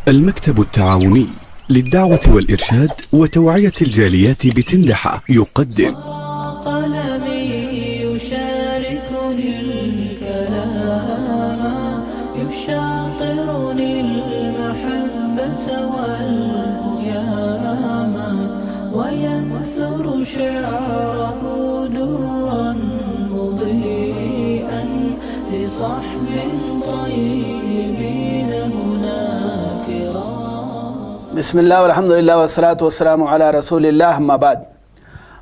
المكتب التعاوني للدعوة والإرشاد وتوعية الجاليات بتندحة يقدم قلمي يشاركني الكلام يشاطرني المحبة والهيام وينثر شعره درا مضيئا لصحب طيبين هناك بسم اللہ والحمدللہ والصلاة والسلام علی رسول اللہ اما بعد۔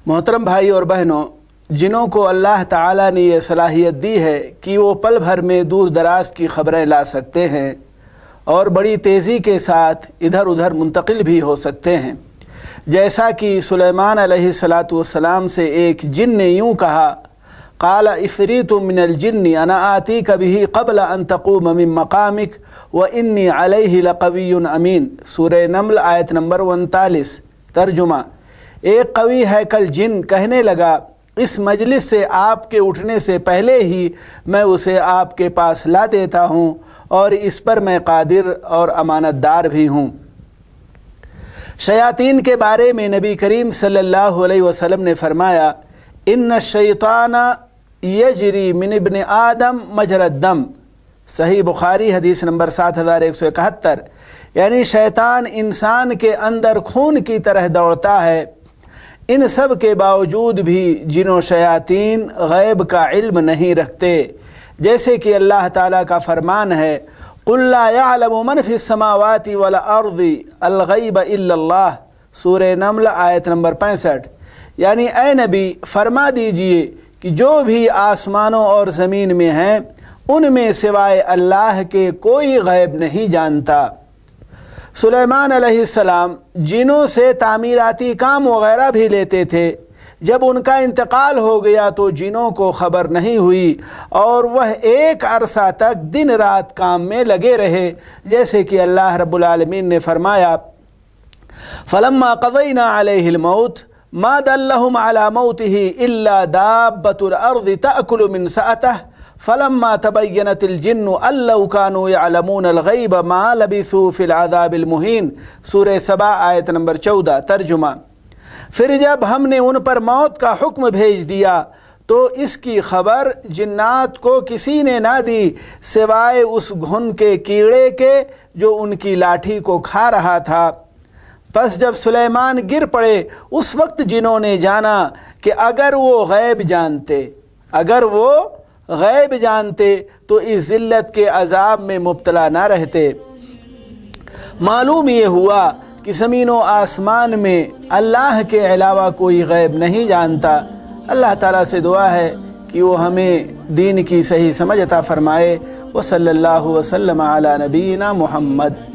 محترم بھائی اور بہنوں، جنہوں کو اللہ تعالیٰ نے یہ صلاحیت دی ہے کہ وہ پل بھر میں دور دراز کی خبریں لا سکتے ہیں اور بڑی تیزی کے ساتھ ادھر ادھر منتقل بھی ہو سکتے ہیں، جیسا کہ سلیمان علیہ السلام سے ایک جن نے یوں کہا، قال افریت من الجن انا آتیک بہ قبل ان تقوم من مقامک وانی علیہ لقوی امین، سورہ نمل آیت نمبر 39۔ ترجمہ: ایک قوی ہیکل جن کہنے لگا، اس مجلس سے آپ کے اٹھنے سے پہلے ہی میں اسے آپ کے پاس لا دیتا ہوں اور اس پر میں قادر اور امانت دار بھی ہوں۔ شیاطین کے بارے میں نبی کریم صلی اللہ علیہ وسلم نے فرمایا، ان الشیطان یجری من ابن آدم مجرى الدم، صحیح بخاری حدیث نمبر 7171، یعنی شیطان انسان کے اندر خون کی طرح دوڑتا ہے۔ ان سب کے باوجود بھی جن و شیاطین غیب کا علم نہیں رکھتے، جیسے کہ اللہ تعالیٰ کا فرمان ہے، قل لا يعلم من في السماوات والارض الغیب الا اللہ، سورہ نمل آیت نمبر 65، یعنی اے نبی فرما دیجئے کہ جو بھی آسمانوں اور زمین میں ہیں ان میں سوائے اللہ کے کوئی غیب نہیں جانتا۔ سلیمان علیہ السلام جنوں سے تعمیراتی کام وغیرہ بھی لیتے تھے، جب ان کا انتقال ہو گیا تو جنوں کو خبر نہیں ہوئی اور وہ ایک عرصہ تک دن رات کام میں لگے رہے، جیسے کہ اللہ رب العالمین نے فرمایا، فلما قضینا علیہ الموت ما دلهم على موته الا دابة الارض تأكل من سأته فلما تبینت الجن ان لو كانوا يعلمون الغیب ما لبثوا في العذاب المہین، سورہ سبا آیت نمبر 14۔ ترجمہ: پھر جب ہم نے ان پر موت کا حکم بھیج دیا تو اس کی خبر جنات کو کسی نے نہ دی سوائے اس گھن کے کیڑے کے جو ان کی لاٹھی کو کھا رہا تھا۔ پس جب سلیمان گر پڑے اس وقت جنہوں نے جانا کہ اگر وہ غیب جانتے تو اس ذلت کے عذاب میں مبتلا نہ رہتے۔ معلوم یہ ہوا کہ زمین و آسمان میں اللہ کے علاوہ کوئی غیب نہیں جانتا۔ اللہ تعالیٰ سے دعا ہے کہ وہ ہمیں دین کی صحیح سمجھ عطا فرمائے۔ وصلی اللہ وسلم علی نبینا محمد۔